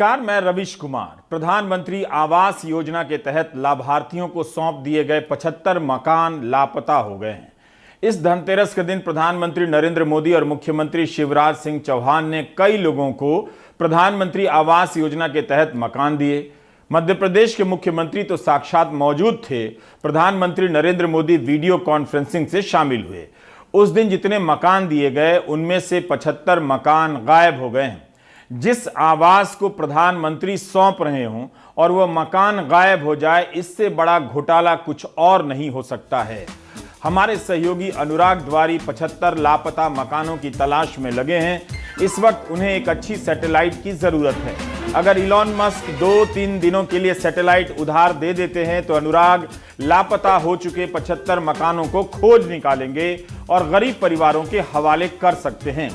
नमस्कार, मैं रविश कुमार। प्रधानमंत्री आवास योजना के तहत लाभार्थियों को सौंप दिए गए 75 मकान लापता हो गए हैं। इस धनतेरस के दिन प्रधानमंत्री नरेंद्र मोदी और मुख्यमंत्री शिवराज सिंह चौहान ने कई लोगों को प्रधानमंत्री आवास योजना के तहत मकान दिए। मध्य प्रदेश के मुख्यमंत्री तो साक्षात मौजूद थे। प्रधानमंत्री नरेंद्र मोदी वीडियो कॉन्फ्रेंसिंग से शामिल हुए। उस दिन जितने मकान दिए गए उनमें से 75 मकान गायब हो गए हैं। जिस आवास को प्रधानमंत्री सौंप रहे हों और वह मकान गायब हो जाए, इससे बड़ा घोटाला कुछ और नहीं हो सकता है। हमारे सहयोगी अनुराग द्वारी 75 लापता मकानों की तलाश में लगे हैं। इस वक्त उन्हें एक अच्छी सैटेलाइट की जरूरत है। अगर इलॉन मस्क 2-3 दिनों के लिए सैटेलाइट उधार दे देते हैं तो अनुराग लापता हो चुके 75 मकानों को खोज निकालेंगे और गरीब परिवारों के हवाले कर सकते हैं।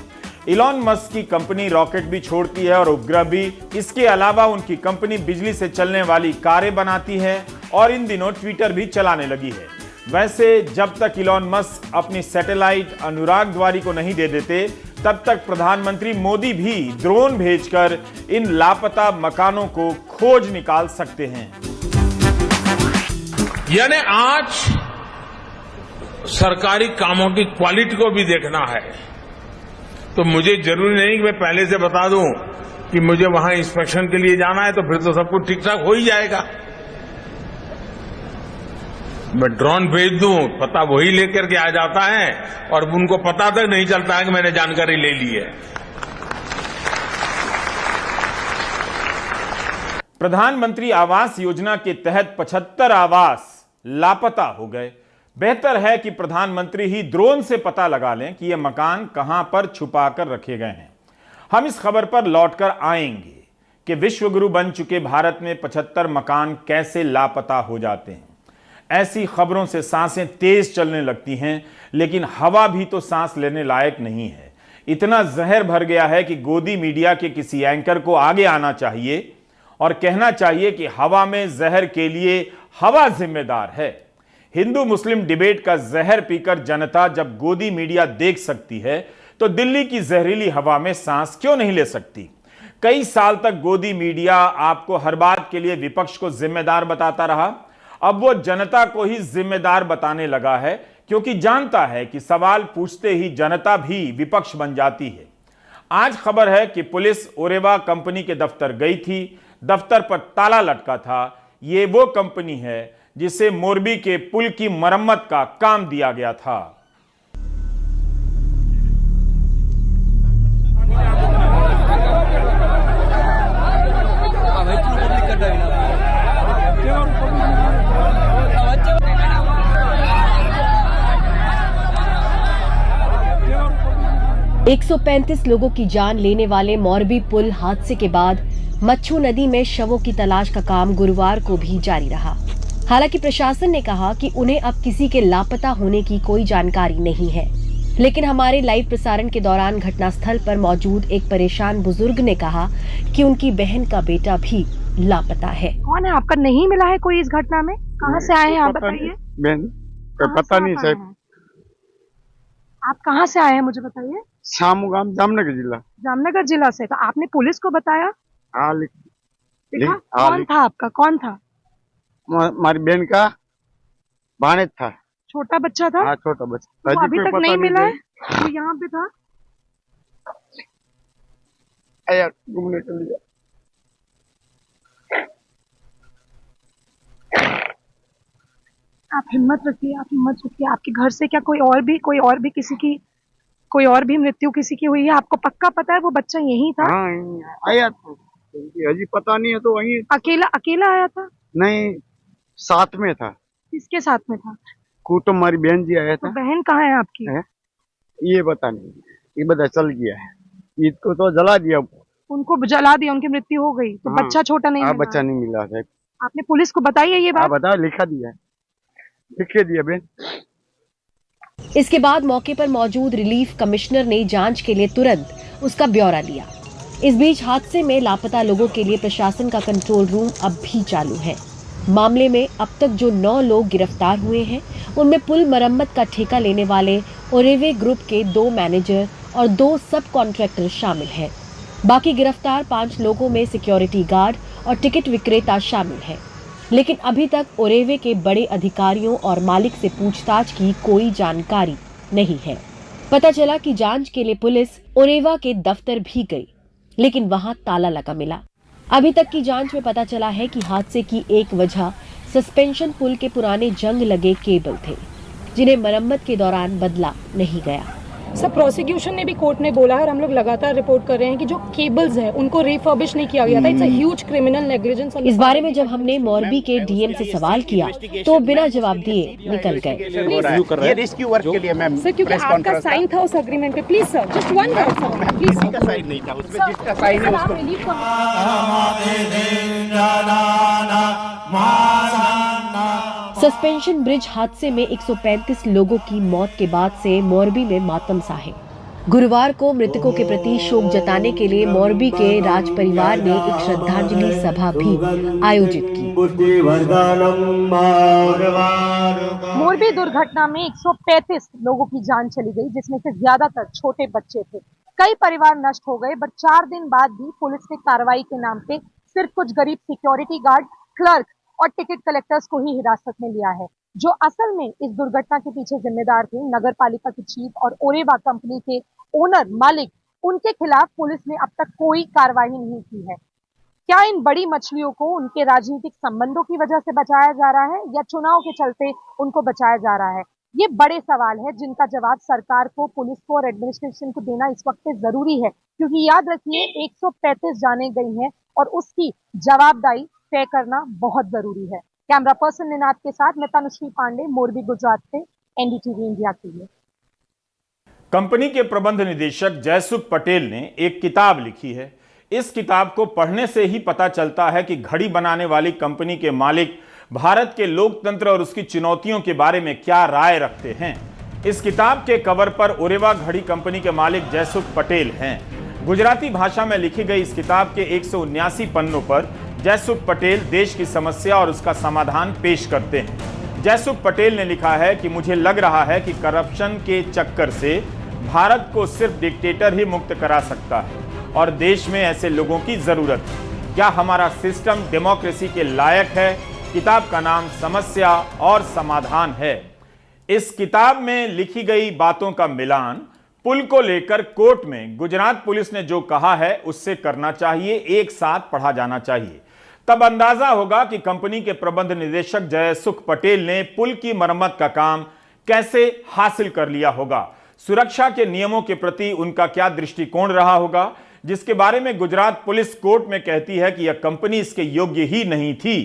इलॉन मस्क की कंपनी रॉकेट भी छोड़ती है और उपग्रह भी। इसके अलावा उनकी कंपनी बिजली से चलने वाली कारें बनाती है और इन दिनों ट्विटर भी चलाने लगी है। वैसे जब तक इलॉन मस्क अपनी सैटेलाइट अनुराग द्वारी को नहीं दे देते, तब तक प्रधानमंत्री मोदी भी ड्रोन भेजकर इन लापता मकानों को खोज निकाल सकते हैं। यानी आज सरकारी कामों की क्वालिटी को भी देखना है, तो मुझे जरूरी नहीं कि मैं पहले से बता दूं कि मुझे वहां इंस्पेक्शन के लिए जाना है, तो फिर तो सब कुछ ठीक ठाक हो ही जाएगा। मैं ड्रोन भेज दूं, पता वही लेकर के आ जाता है और उनको पता तक नहीं चलता है कि मैंने जानकारी ले ली है। प्रधानमंत्री आवास योजना के तहत 75 आवास लापता हो गए। बेहतर है कि प्रधानमंत्री ही ड्रोन से पता लगा लें कि यह मकान कहां पर छुपा कर रखे गए हैं। हम इस खबर पर लौटकर आएंगे कि विश्वगुरु बन चुके भारत में 75 मकान कैसे लापता हो जाते हैं। ऐसी खबरों से सांसें तेज चलने लगती हैं, लेकिन हवा भी तो सांस लेने लायक नहीं है। इतना जहर भर गया है कि गोदी मीडिया के किसी एंकर को आगे आना चाहिए और कहना चाहिए कि हवा में जहर के लिए हवा जिम्मेदार है। हिंदू मुस्लिम डिबेट का जहर पीकर जनता जब गोदी मीडिया देख सकती है, तो दिल्ली की जहरीली हवा में सांस क्यों नहीं ले सकती। कई साल तक गोदी मीडिया आपको हर बात के लिए विपक्ष को जिम्मेदार बताता रहा। अब वो जनता को ही जिम्मेदार बताने लगा है, क्योंकि जानता है कि सवाल पूछते ही जनता भी विपक्ष बन जाती है। आज खबर है कि पुलिस ओरेवा कंपनी के दफ्तर गई थी। दफ्तर पर ताला लटका था। ये वो कंपनी है जिसे मोरबी के पुल की मरम्मत का काम दिया गया था। एक 135 लोगों की जान लेने वाले मोरबी पुल हादसे के बाद मच्छू नदी में शवों की तलाश का काम गुरुवार को भी जारी रहा। हालांकि प्रशासन ने कहा कि उन्हें अब किसी के लापता होने की कोई जानकारी नहीं है, लेकिन हमारे लाइव प्रसारण के दौरान घटनास्थल पर मौजूद एक परेशान बुजुर्ग ने कहा कि उनकी बहन का बेटा भी लापता है। कौन है आपका? नहीं मिला है कोई इस घटना में? कहाँ से आए हैं आप बताइए? बहन पता नहीं साहब। आप कहाँ से आए हैं मुझे बताइए? शामूगाम, जामनगर जिला। जामनगर जिला से। तो आपने पुलिस को बताया? हाँ, लिखा? कौन था आपका? कौन था? हमारी बहन का भाणेज था। छोटा बच्चा था? हाँ, छोटा बच्चा। तो अभी तक नहीं मिला है? वो यहाँ पे था? घूमने के लिए। आप हिम्मत रखिए, आप हिम्मत रखिए। आपके घर से क्या कोई और भी किसी की कोई और भी मृत्यु किसी की हुई है? आपको पक्का पता है वो बच्चा यही था? हाँ, आया था। अजी पता नहीं है, तो वही अकेला आया था? नहीं, साथ में था। किसके साथ में था? कुटुंब, हमारी बहन जी आया था। तो बहन कहाँ है आपकी? ये पता नहीं, ये पता चल गया है। ईद को तो जला दिया। उनको जला दिया, उनकी मृत्यु हो गई। तो हाँ, बच्चा छोटा नहीं मिला? बच्चा नहीं मिला है। आपने पुलिस को बताई है ये बात? बता, लिखा दिया है, लिखे दिया बहन। इसके बाद मौके पर मौजूद रिलीफ कमिश्नर ने जांच के लिए तुरंत उसका ब्यौरा लिया। इस बीच हादसे में लापता लोगों के लिए प्रशासन का कंट्रोल रूम अब भी चालू है। मामले में अब तक जो 9 लोग गिरफ्तार हुए हैं, उनमें पुल मरम्मत का ठेका लेने वाले ओरेवे ग्रुप के 2 मैनेजर और 2 सब कॉन्ट्रैक्टर शामिल हैं। बाकी गिरफ्तार 5 लोगों में सिक्योरिटी गार्ड और टिकट विक्रेता शामिल है, लेकिन अभी तक ओरेवे के बड़े अधिकारियों और मालिक से पूछताछ की कोई जानकारी नहीं है। पता चला कि जांच के लिए पुलिस ओरेवा के दफ्तर भी गई, लेकिन वहां ताला लगा मिला। अभी तक की जांच में पता चला है कि हादसे की एक वजह सस्पेंशन पुल के पुराने जंग लगे केबल थे, जिन्हें मरम्मत के दौरान बदला नहीं गया। सर, प्रोसिक्यूशन ने भी कोर्ट में बोला है और हम लोग लगातार रिपोर्ट कर रहे हैं कि जो केबल्स हैं उनको रिफर्बिश नहीं किया गया था। It's a huge criminal negligence. इस बारे में जब हमने मोरबी के डीएम से सवाल किया तो बिना जवाब दिए निकल गए। ये रेस्क्यू वर्क के लिए मैम सर, क्योंकि आपका साइन था उस एग्रीमेंट पे। Please sir, just one word sir, please. किसी का साइन नहीं था उसमें, जिसका साइन है उसको। सस्पेंशन ब्रिज हादसे में 135 लोगों की मौत के बाद से मोरबी में मातम सा है। गुरुवार को मृतकों के प्रति शोक जताने के लिए मोरबी के राज परिवार ने एक श्रद्धांजलि सभा भी आयोजित की। मोरबी दुर्घटना में 135 लोगों की जान चली गई, जिसमें से ज्यादातर छोटे बच्चे थे। कई परिवार नष्ट हो गए, बट 4 दिन बाद भी पुलिस ने कार्रवाई के नाम पे सिर्फ कुछ गरीब सिक्योरिटी गार्ड, क्लर्क और टिकट कलेक्टर्स को ही हिरासत में लिया है। जो असल में इस दुर्घटना के पीछे जिम्मेदार थे, नगर पालिका के चीफ और ओरेवा कंपनी के ओनर मालिक, उनके खिलाफ पुलिस ने अब तक कोई कार्रवाई नहीं की है। क्या इन बड़ी मछलियों को उनके राजनीतिक संबंधों की वजह से बचाया जा रहा है या चुनाव के चलते उनको बचाया जा रहा है? ये बड़े सवाल है जिनका जवाब सरकार को, पुलिस को और एडमिनिस्ट्रेशन को देना इस वक्त जरूरी है, क्योंकि याद रखिए 135 जाने गई हैं और उसकी जवाबदारी तय करना बहुत जरूरी है। कैमरा पर्सन निनाद के साथ मैं तनुश्री पांडे, मोरबी गुजरात से, एनडीटीवी इंडिया के लिए। कंपनी के प्रबंध निदेशक जयसुख पटेल ने एक किताब लिखी है। इस किताब को पढ़ने से ही पता चलता है कि घड़ी बनाने वाली कंपनी के मालिक भारत के लोकतंत्र और उसकी चुनौतियों के बारे में क्या राय रखते हैं। इस किताब के कवर पर ओरेवा घड़ी कंपनी के मालिक जयसुख पटेल हैं। गुजराती भाषा में लिखी गई इस किताब के 179 पन्नों पर जयसुख पटेल देश की समस्या और उसका समाधान पेश करते हैं। जयसुख पटेल ने लिखा है कि मुझे लग रहा है कि करप्शन के चक्कर से भारत को सिर्फ डिक्टेटर ही मुक्त करा सकता है और देश में ऐसे लोगों की जरूरत है। क्या हमारा सिस्टम डेमोक्रेसी के लायक है? किताब का नाम समस्या और समाधान है। इस किताब में लिखी गई बातों का मिलान पुल को लेकर कोर्ट में गुजरात पुलिस ने जो कहा है उससे करना चाहिए, एक साथ पढ़ा जाना चाहिए। तब अंदाजा होगा कि कंपनी के प्रबंध निदेशक जयसुख पटेल ने पुल की मरम्मत का काम कैसे हासिल कर लिया होगा, सुरक्षा के नियमों के प्रति उनका क्या दृष्टिकोण रहा होगा, जिसके बारे में गुजरात पुलिस कोर्ट में कहती है कि यह कंपनी इसके योग्य ही नहीं थी,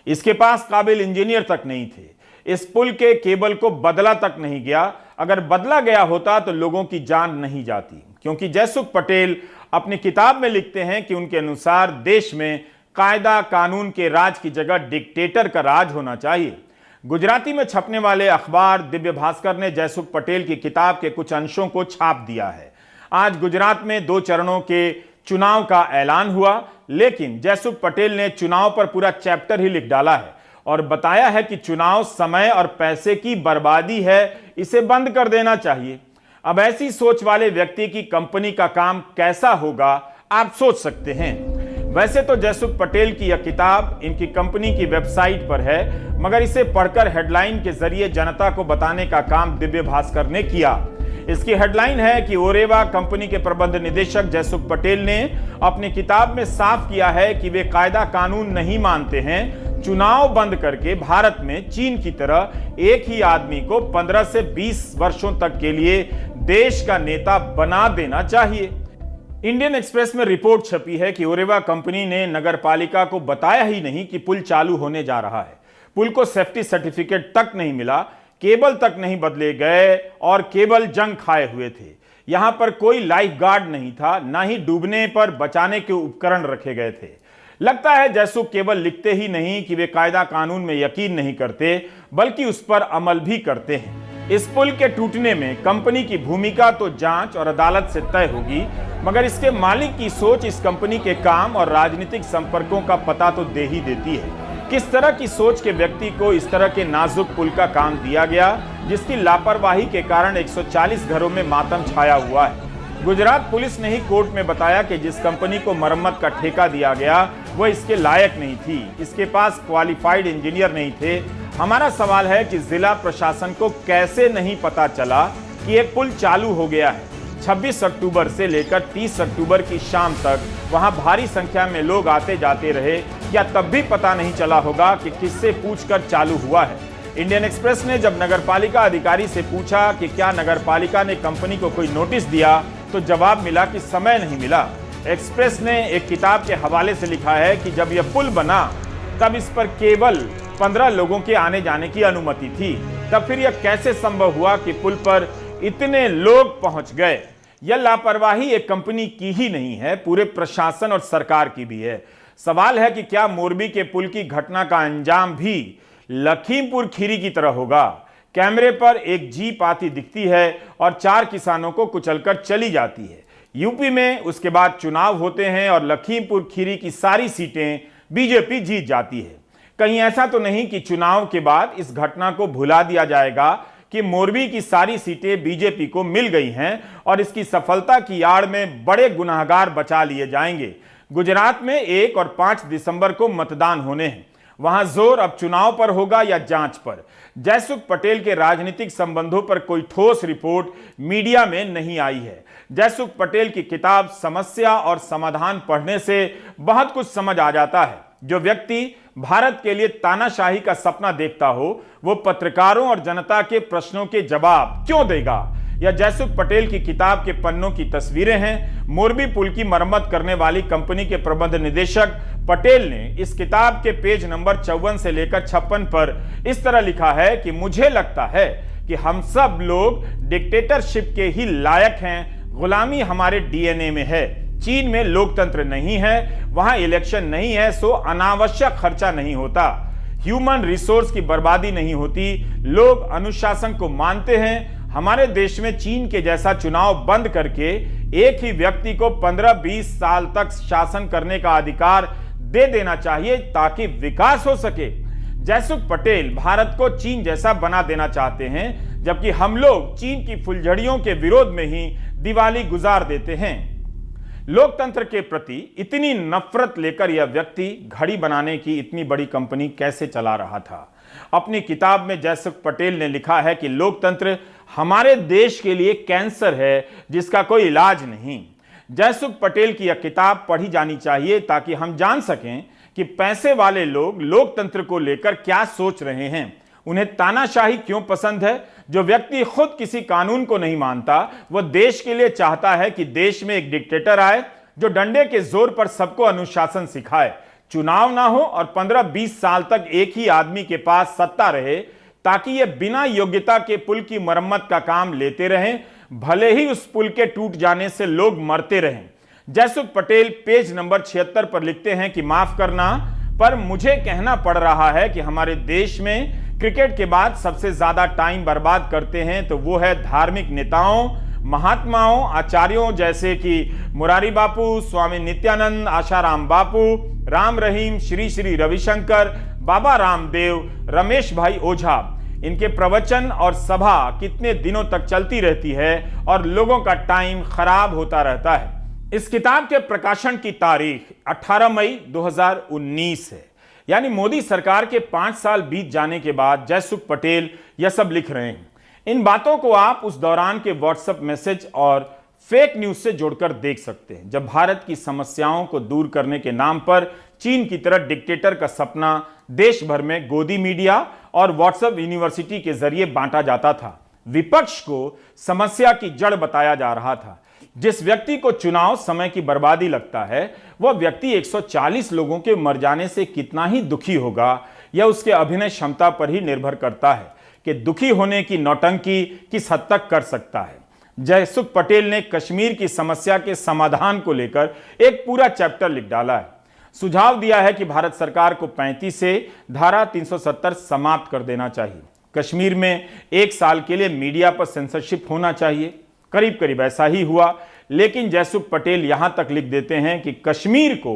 इसके पास काबिल इंजीनियर तक नहीं थे, इस पुल के केबल को बदला तक नहीं गया, अगर बदला गया होता तो लोगों की जान नहीं जाती। क्योंकि जयसुख पटेल अपनी किताब में लिखते हैं कि उनके अनुसार देश में कायदा कानून के राज की जगह डिक्टेटर का राज होना चाहिए। गुजराती में छपने वाले अखबार दिव्य भास्कर ने जयसुख पटेल की किताब के कुछ अंशों को छाप दिया है। आज गुजरात में 2 चरणों के चुनाव का ऐलान हुआ, लेकिन जयसुख पटेल ने चुनाव पर पूरा चैप्टर ही लिख डाला है और बताया है कि चुनाव समय और पैसे की बर्बादी है, इसे बंद कर देना चाहिए। अब ऐसी सोच वाले व्यक्ति की कंपनी का काम कैसा होगा आप सोच सकते हैं। वैसे तो जयसुख पटेल की यह किताब इनकी कंपनी की वेबसाइट पर है, मगर इसे पढ़कर हेडलाइन के जरिए जनता को बताने का काम दिव्य भास्कर ने किया। इसकी हेडलाइन है कि ओरेवा कंपनी के प्रबंध निदेशक जयसुख पटेल ने अपनी किताब में साफ किया है कि वे कायदा कानून नहीं मानते हैं, चुनाव बंद करके भारत में चीन की तरह एक ही आदमी को 15 से 20 वर्षों तक के लिए देश का नेता बना देना चाहिए। इंडियन एक्सप्रेस में रिपोर्ट छपी है कि ओरेवा कंपनी ने नगर पालिका को बताया ही नहीं कि पुल चालू होने जा रहा है। पुल को सेफ्टी सर्टिफिकेट तक नहीं मिला, केबल तक नहीं बदले गए और केबल जंग खाए हुए थे। यहां पर कोई लाइफ गार्ड नहीं था, ना ही डूबने पर बचाने के उपकरण रखे गए थे। लगता है जयसुख केवल लिखते ही नहीं कि वे कायदा कानून में यकीन नहीं करते, बल्कि उस पर अमल भी करते हैं। इस पुल के टूटने में कंपनी की भूमिका तो जांच और अदालत से तय होगी, मगर इसके मालिक की सोच इस कंपनी के काम और राजनीतिक संपर्कों का पता तो दे ही देती है। किस तरह की सोच के व्यक्ति को इस तरह के नाजुक पुल का काम दिया गया, जिसकी लापरवाही के कारण 140 घरों में मातम छाया हुआ है। गुजरात पुलिस ने ही कोर्ट में बताया कि जिस कंपनी को मरम्मत का ठेका दिया गया वो इसके लायक नहीं थी, इसके पास क्वालिफाइड इंजीनियर नहीं थे। हमारा सवाल है कि जिला प्रशासन को कैसे नहीं पता चला कि एक पुल चालू हो गया है। 26 अक्टूबर से लेकर 30 अक्टूबर की शाम तक वहां भारी संख्या में लोग आते जाते रहे, क्या तब भी पता नहीं चला होगा कि किससे पूछकर चालू हुआ है? इंडियन एक्सप्रेस ने जब नगरपालिका अधिकारी से पूछा कि क्या नगरपालिका ने कंपनी को कोई नोटिस दिया, तो जवाब मिला कि समय नहीं मिला। एक्सप्रेस ने एक किताब के हवाले से लिखा है कि जब यह पुल बना तब इस पर केवल 15 लोगों के आने जाने की अनुमति थी, तब फिर यह कैसे संभव हुआ कि पुल पर इतने लोग पहुंच गए? यह लापरवाही एक कंपनी की ही नहीं है, पूरे प्रशासन और सरकार की भी है। सवाल है कि क्या मोरबी के पुल की घटना का अंजाम भी लखीमपुर खीरी की तरह होगा? कैमरे पर एक जीप आती दिखती है और 4 किसानों को कुचलकर चली जाती है। यूपी में उसके बाद चुनाव होते हैं और लखीमपुर खीरी की सारी सीटें बीजेपी जीत जाती है। कहीं ऐसा तो नहीं कि चुनाव के बाद इस घटना को भुला दिया जाएगा कि मोरबी की सारी सीटें बीजेपी को मिल गई हैं और इसकी सफलता की आड़ में बड़े गुनाहगार बचा लिए जाएंगे। गुजरात में 1 और 5 दिसंबर को मतदान होने हैं। वहां जोर अब चुनाव पर होगा या जांच पर? जयसुख पटेल के राजनीतिक संबंधों पर कोई ठोस रिपोर्ट मीडिया में नहीं आई है। जयसुख पटेल की किताब समस्या और समाधान पढ़ने से बहुत कुछ समझ आ जाता है। जो व्यक्ति भारत के लिए तानाशाही का सपना देखता हो, वो पत्रकारों और जनता के प्रश्नों के जवाब क्यों देगा? यह जयसुख पटेल की किताब के पन्नों की तस्वीरें हैं। मोरबी पुल की मरम्मत करने वाली कंपनी के प्रबंध निदेशक पटेल ने इस किताब के पेज नंबर 54 से लेकर 56 पर इस तरह लिखा है कि मुझे लगता है कि हम सब लोग डिक्टेटरशिप के ही लायक हैं। गुलामी हमारे डीएनए में है। चीन में लोकतंत्र नहीं है, वहां इलेक्शन नहीं है, सो अनावश्यक खर्चा नहीं होता, ह्यूमन रिसोर्स की बर्बादी नहीं होती, लोग अनुशासन को मानते हैं। हमारे देश में चीन के जैसा चुनाव बंद करके एक ही व्यक्ति को 15-20 साल तक शासन करने का अधिकार दे देना चाहिए ताकि विकास हो सके। जयसुख पटेल भारत को चीन जैसा बना देना चाहते हैं, जबकि हम लोग चीन की फुलझड़ियों के विरोध में ही दिवाली गुजार देते हैं। लोकतंत्र के प्रति इतनी नफरत लेकर यह व्यक्ति घड़ी बनाने की इतनी बड़ी कंपनी कैसे चला रहा था? अपनी किताब में जयसुख पटेल ने लिखा है कि लोकतंत्र हमारे देश के लिए कैंसर है जिसका कोई इलाज नहीं। जयसुख पटेल की यह किताब पढ़ी जानी चाहिए ताकि हम जान सकें कि पैसे वाले लोग लोकतंत्र को लेकर क्या सोच रहे हैं। उन्हें तानाशाही क्यों पसंद है? जो व्यक्ति खुद किसी कानून को नहीं मानता, वह देश के लिए चाहता है कि देश में एक डिक्टेटर आए जो डंडे के जोर पर सबको अनुशासन सिखाए, चुनाव ना हो और 15-20 साल तक एक ही आदमी के पास सत्ता रहे, ताकि यह बिना योग्यता के पुल की मरम्मत का काम लेते रहें, भले ही उस पुल के टूट जाने से लोग मरते रहें। जयसुख पटेल पेज नंबर 76 पर लिखते हैं कि माफ करना, पर मुझे कहना पड़ रहा है कि हमारे देश में क्रिकेट के बाद सबसे ज्यादा टाइम बर्बाद करते हैं तो वो है धार्मिक नेताओं, महात्माओं, आचार्यों जैसे कि मुरारी बापू, स्वामी नित्यानंद, आशाराम बापू, राम रहीम, श्री श्री रविशंकर, बाबा रामदेव, रमेश भाई ओझा। इनके प्रवचन और सभा कितने दिनों तक चलती रहती है और लोगों का टाइम खराब होता रहता है। इस किताब के प्रकाशन की तारीख 18 मई 2019 है, यानी मोदी सरकार के 5 साल बीत जाने के बाद जयसुख पटेल यह सब लिख रहे हैं। इन बातों को आप उस दौरान के व्हाट्सएप मैसेज और फेक न्यूज से जोड़कर देख सकते हैं, जब भारत की समस्याओं को दूर करने के नाम पर चीन की तरह डिक्टेटर का सपना देश भर में गोदी मीडिया और व्हाट्सएप यूनिवर्सिटी के जरिए बांटा जाता था। विपक्ष को समस्या की जड़ बताया जा रहा था। जिस व्यक्ति को चुनाव समय की बर्बादी लगता है, वह व्यक्ति 140 लोगों के मर जाने से कितना ही दुखी होगा, यह उसके अभिनय क्षमता पर ही निर्भर करता है कि दुखी होने की नौटंकी किस हद तक कर सकता है। जयसुख पटेल ने कश्मीर की समस्या के समाधान को लेकर एक पूरा चैप्टर लिख डाला है। सुझाव दिया है कि भारत सरकार को 35 से धारा 370 समाप्त कर देना चाहिए। कश्मीर में 1 साल के लिए मीडिया पर सेंसरशिप होना चाहिए। करीब करीब ऐसा ही हुआ, लेकिन जयसुख पटेल यहां तक लिख देते हैं कि कश्मीर को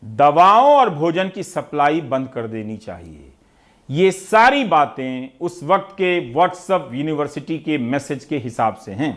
दवाओं और भोजन की सप्लाई बंद कर देनी चाहिए। ये सारी बातें उस वक्त के व्हाट्सएप यूनिवर्सिटी के मैसेज के हिसाब से हैं।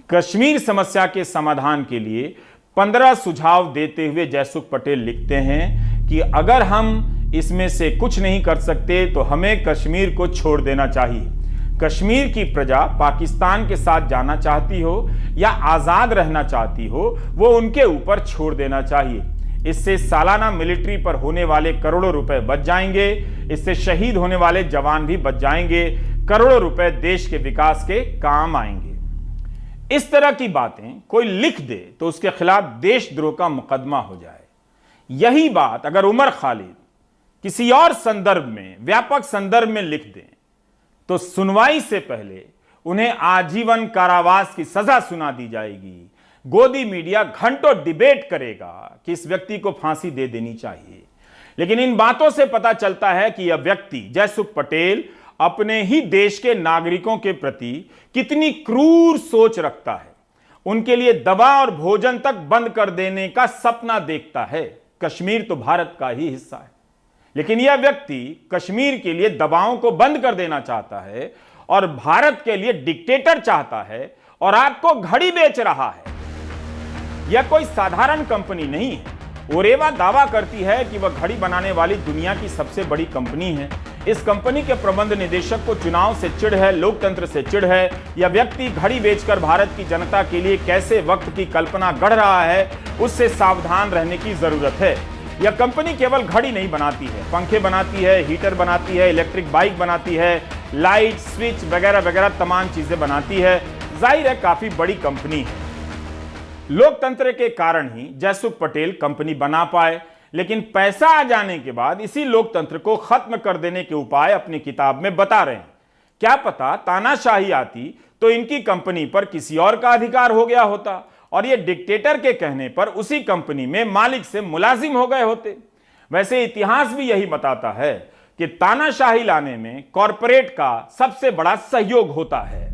कश्मीर समस्या के समाधान के लिए 15 सुझाव देते हुए जयसुख पटेल लिखते हैं कि अगर हम इसमें से कुछ नहीं कर सकते तो हमें कश्मीर को छोड़ देना चाहिए। कश्मीर की प्रजा पाकिस्तान के साथ जाना चाहती हो या आजाद रहना चाहती हो, वो उनके ऊपर छोड़ देना चाहिए। इससे सालाना मिलिट्री पर होने वाले करोड़ों रुपए बच जाएंगे, इससे शहीद होने वाले जवान भी बच जाएंगे, करोड़ों रुपए देश के विकास के काम आएंगे। इस तरह की बातें कोई लिख दे तो उसके खिलाफ देशद्रोह का मुकदमा हो जाए। यही बात अगर उमर खालिद किसी और संदर्भ में, व्यापक संदर्भ में लिख दें तो सुनवाई से पहले उन्हें आजीवन कारावास की सजा सुना दी जाएगी। गोदी मीडिया घंटों डिबेट करेगा कि इस व्यक्ति को फांसी दे देनी चाहिए। लेकिन इन बातों से पता चलता है कि यह व्यक्ति जयसुख पटेल अपने ही देश के नागरिकों के प्रति कितनी क्रूर सोच रखता है। उनके लिए दवा और भोजन तक बंद कर देने का सपना देखता है। कश्मीर तो भारत का ही हिस्सा है, लेकिन यह व्यक्ति कश्मीर के लिए दवाओं को बंद कर देना चाहता है और भारत के लिए डिक्टेटर चाहता है और आपको घड़ी बेच रहा है। यह कोई साधारण कंपनी नहीं है। ओरेवा दावा करती है कि वह घड़ी बनाने वाली दुनिया की सबसे बड़ी कंपनी है। इस कंपनी के प्रबंध निदेशक को चुनाव से चिढ़ है, लोकतंत्र से चिढ़ है। यह व्यक्ति घड़ी बेचकर भारत की जनता के लिए कैसे वक्त की कल्पना गढ़ रहा है, उससे सावधान रहने की जरूरत है। यह कंपनी केवल घड़ी नहीं बनाती है, पंखे बनाती है, हीटर बनाती है, इलेक्ट्रिक बाइक बनाती है, लाइट, स्विच वगैरह वगैरह तमाम चीजें बनाती है। जाहिर है काफी बड़ी कंपनी है। लोकतंत्र के कारण ही जयसुख पटेल कंपनी बना पाए, लेकिन पैसा आ जाने के बाद इसी लोकतंत्र को खत्म कर देने के उपाय अपनी किताब में बता रहे हैं। क्या पता तानाशाही आती तो इनकी कंपनी पर किसी और का अधिकार हो गया होता और ये डिक्टेटर के कहने पर उसी कंपनी में मालिक से मुलाजिम हो गए होते। वैसे इतिहास भी यही बताता है कि तानाशाही लाने में कॉरपोरेट का सबसे बड़ा सहयोग होता है।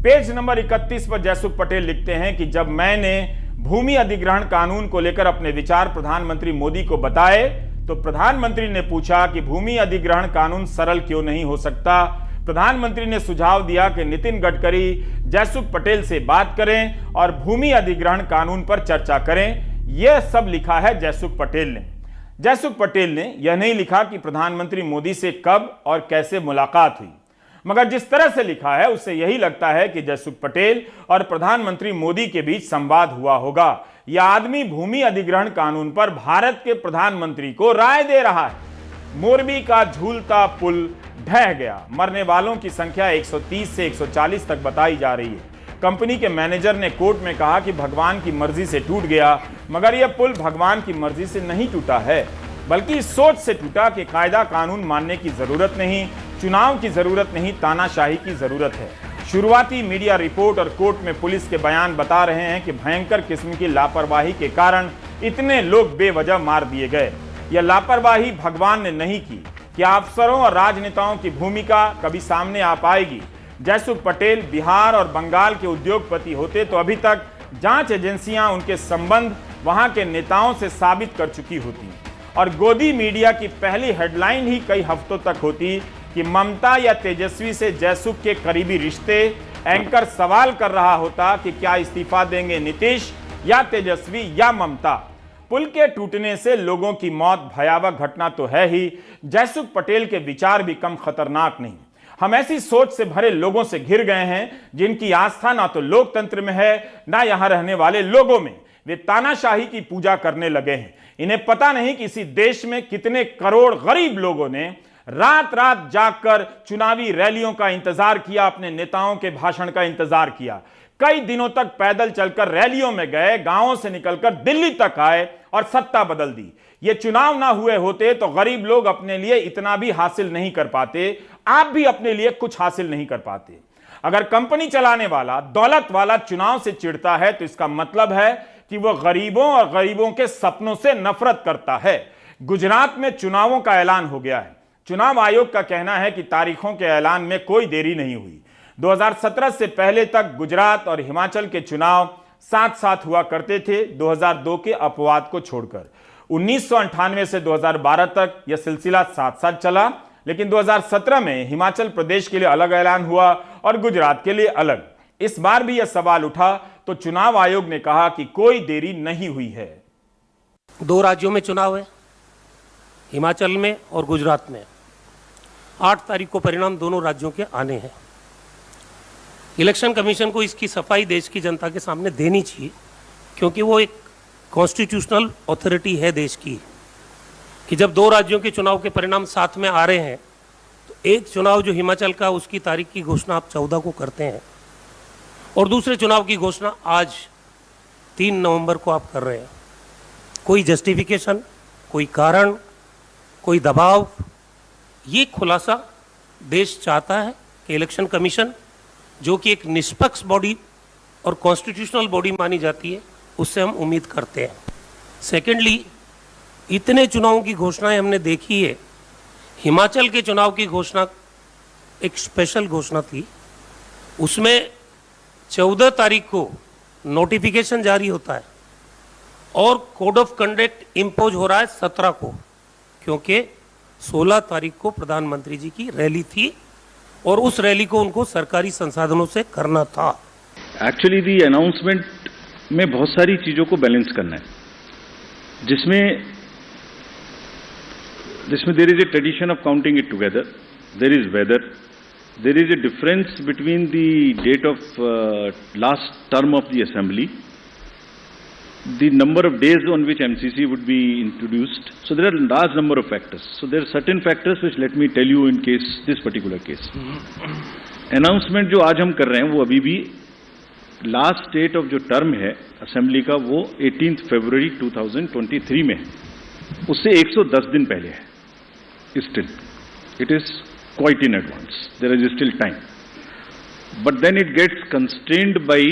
पेज नंबर 31 पर जयसुख पटेल लिखते हैं कि जब मैंने भूमि अधिग्रहण कानून को लेकर अपने विचार प्रधानमंत्री मोदी को बताए तो प्रधानमंत्री ने पूछा कि भूमि अधिग्रहण कानून सरल क्यों नहीं हो सकता। प्रधानमंत्री ने सुझाव दिया कि नितिन गडकरी जयसुख पटेल से बात करें और भूमि अधिग्रहण कानून पर चर्चा करें। यह सब लिखा है जयसुख पटेल ने। जयसुख पटेल ने यह नहीं लिखा कि प्रधानमंत्री मोदी से कब और कैसे मुलाकात हुई, मगर जिस तरह से लिखा है उससे यही लगता है कि जयसुख पटेल और प्रधानमंत्री मोदी के बीच संवाद हुआ होगा। यह आदमी भूमि अधिग्रहण कानून पर भारत के प्रधानमंत्री को राय दे रहा है। मोरबी का झूलता पुल ढह गया, मरने वालों की संख्या 130 से 140 तक बताई जा रही है। कंपनी के मैनेजर ने कोर्ट में कहा कि भगवान की मर्जी से टूट गया, मगर यह पुल भगवान की मर्जी से नहीं टूटा है, बल्कि इस सोच से टूटा कि कायदा कानून मानने की जरूरत नहीं, चुनाव की जरूरत नहीं, तानाशाही की जरूरत है। शुरुआती मीडिया रिपोर्ट और कोर्ट में पुलिस के बयान बता रहे हैं कि भयंकर किस्म की लापरवाही के कारण इतने लोग बेवजह मार दिए गए। यह लापरवाही भगवान ने नहीं की। क्या अफसरों और राजनेताओं की भूमिका कभी सामने आ पाएगी? जयसुख पटेल बिहार और बंगाल के उद्योगपति होते तो अभी तक जांच एजेंसियां उनके संबंध वहां के नेताओं से साबित कर चुकी होती और गोदी मीडिया की पहली हेडलाइन ही कई हफ्तों तक होती कि ममता या तेजस्वी से जयसुख के करीबी रिश्ते। एंकर सवाल कर रहा होता कि क्या इस्तीफा देंगे नीतीश या तेजस्वी या ममता। पुल के टूटने से लोगों की मौत भयावह घटना तो है ही, जयसुख पटेल के विचार भी कम खतरनाक नहीं। हम ऐसी सोच से भरे लोगों से घिर गए हैं जिनकी आस्था ना तो लोकतंत्र में है ना यहां रहने वाले लोगों में। वे तानाशाही की पूजा करने लगे हैं। इन्हें पता नहीं कि इसी देश में कितने करोड़ गरीब लोगों ने रात रात जागकर चुनावी रैलियों का इंतजार किया, अपने नेताओं के भाषण का इंतजार किया। कई दिनों तक पैदल चलकर रैलियों में गए, गांवों से निकलकर दिल्ली तक आए और सत्ता बदल दी। ये चुनाव ना हुए होते तो गरीब लोग अपने लिए इतना भी हासिल नहीं कर पाते, आप भी अपने लिए कुछ हासिल नहीं कर पाते। अगर कंपनी चलाने वाला, दौलत वाला चुनाव से चिढ़ता है तो इसका मतलब है कि वह गरीबों और गरीबों के सपनों से नफरत करता है। गुजरात में चुनावों का ऐलान हो गया है। चुनाव आयोग का कहना है कि तारीखों के ऐलान में कोई देरी नहीं हुई। 2017 से पहले तक गुजरात और हिमाचल के चुनाव साथ साथ हुआ करते थे, 2002 के अपवाद को छोड़कर। 1998 से 2012 तक यह सिलसिला साथ साथ चला, लेकिन 2017 में हिमाचल प्रदेश के लिए अलग ऐलान हुआ और गुजरात के लिए अलग। इस बार भी यह सवाल उठा तो चुनाव आयोग ने कहा कि कोई देरी नहीं हुई है। 2 राज्यों में चुनाव है, हिमाचल में और गुजरात में। 8 तारीख को परिणाम दोनों राज्यों के आने हैं। इलेक्शन कमीशन को इसकी सफाई देश की जनता के सामने देनी चाहिए, क्योंकि वो एक कॉन्स्टिट्यूशनल अथॉरिटी है देश की, कि जब 2 राज्यों के चुनाव के परिणाम साथ में आ रहे हैं तो एक चुनाव जो हिमाचल का, उसकी तारीख की घोषणा आप 14 को करते हैं और दूसरे चुनाव की घोषणा आज 3 नवंबर को आप कर रहे हैं। कोई जस्टिफिकेशन, कोई कारण, कोई दबाव, ये खुलासा देश चाहता है कि इलेक्शन कमीशन, जो कि एक निष्पक्ष बॉडी और कॉन्स्टिट्यूशनल बॉडी मानी जाती है, उससे हम उम्मीद करते हैं। सेकेंडली, इतने चुनावों की घोषणाएं हमने देखी है। हिमाचल के चुनाव की घोषणा एक स्पेशल घोषणा थी, उसमें 14 तारीख को नोटिफिकेशन जारी होता है और कोड ऑफ कंडक्ट इम्पोज हो रहा है 17 को, क्योंकि 16 तारीख को प्रधानमंत्री जी की रैली थी और उस रैली को उनको सरकारी संसाधनों से करना था। एक्चुअली दी अनाउंसमेंट में बहुत सारी चीजों को बैलेंस करना है, जिसमें there is a tradition of counting it together, there is whether, there is a difference between the date of last term of the assembly, the number of days on which MCC would be introduced. So there are a large number of factors. So there are certain factors which let me tell you in case, this particular case. Announcement जो आज हम कर रहे हैं वो अभी भी last date of जो टर्म है असेंबली का वो 18 फरवरी 2023 में है, उससे 110 दिन पहले है। Still, it is quite in advance. There is still time. But then it gets constrained by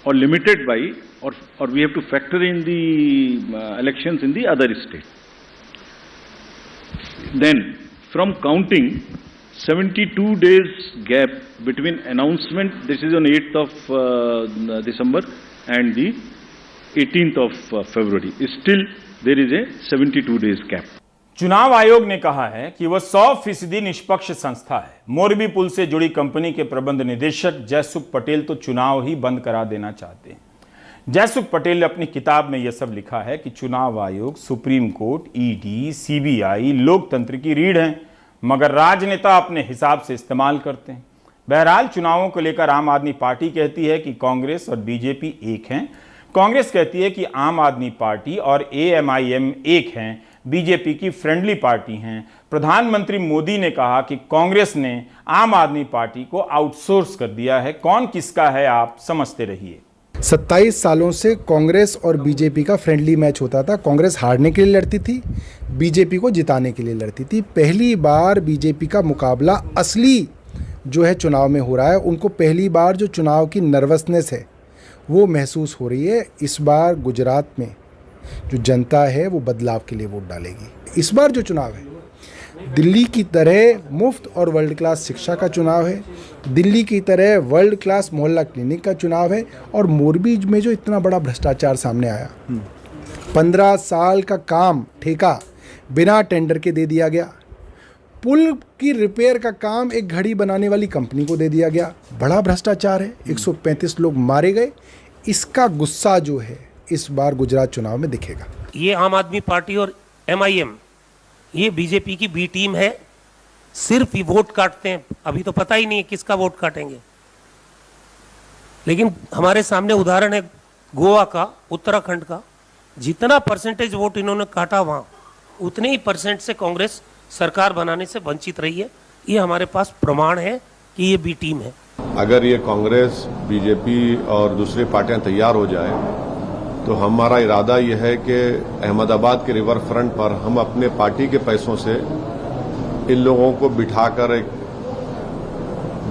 or limited by or we have to factor in the elections in the other state. Then from counting 72 days gap between announcement, this is on 8th of December and the 18th of February, still there is a 72 days gap. चुनाव आयोग ने कहा है कि वह 100% निष्पक्ष संस्था है। मोरबी पुल से जुड़ी कंपनी के प्रबंध निदेशक जयसुख पटेल तो चुनाव ही बंद करा देना चाहते हैं। जयसुख पटेल ने अपनी किताब में यह सब लिखा है कि चुनाव आयोग, सुप्रीम कोर्ट, ईडी, सीबीआई लोकतंत्र की रीढ़ है, मगर राजनेता अपने हिसाब से इस्तेमाल करते हैं। बहरहाल चुनावों को लेकर आम आदमी पार्टी कहती है कि कांग्रेस और बीजेपी एक हैं, कांग्रेस कहती है कि आम आदमी पार्टी और एएमआईएम एक हैं, बीजेपी की फ्रेंडली पार्टी हैं। प्रधानमंत्री मोदी ने कहा कि कांग्रेस ने आम आदमी पार्टी को आउटसोर्स कर दिया है। कौन किसका है आप समझते रहिए। 27 सालों से कांग्रेस और बीजेपी का फ्रेंडली मैच होता था। कांग्रेस हारने के लिए लड़ती थी, बीजेपी को जिताने के लिए लड़ती थी। पहली बार बीजेपी का मुकाबला असली जो है चुनाव में हो रहा है। उनको पहली बार जो चुनाव की नर्वसनेस है वो महसूस हो रही है। इस बार गुजरात में जो जनता है वो बदलाव के लिए वोट डालेगी। इस बार जो चुनाव है दिल्ली की तरह मुफ्त और वर्ल्ड क्लास शिक्षा का चुनाव है, दिल्ली की तरह वर्ल्ड क्लास मोहल्ला क्लिनिक का चुनाव है। और मोरबी में जो इतना बड़ा भ्रष्टाचार सामने आया, 15 साल का काम ठेका बिना टेंडर के दे दिया गया। पुल की रिपेयर का काम एक घड़ी बनाने वाली कंपनी को दे दिया गया। बड़ा भ्रष्टाचार है। 135 लोग मारे गए। इसका गुस्सा जो है इस बार गुजरात चुनाव में दिखेगा। ये आम आदमी पार्टी और एमआईएम ये बीजेपी की बी टीम है, सिर्फ ही वोट काटते हैं। अभी तो पता ही नहीं है किसका वोट काटेंगे, लेकिन हमारे सामने उदाहरण है गोवा का, उत्तराखंड का। जितना परसेंटेज वोट इन्होंने काटा वहां, उतने ही परसेंट से कांग्रेस सरकार बनाने से वंचित रही है। ये हमारे पास प्रमाण है कि ये बी टीम है। अगर ये कांग्रेस, बीजेपी और दूसरी पार्टियां तैयार हो जाए तो हमारा इरादा यह है कि अहमदाबाद के रिवर फ्रंट पर हम अपने पार्टी के पैसों से इन लोगों को बिठाकर एक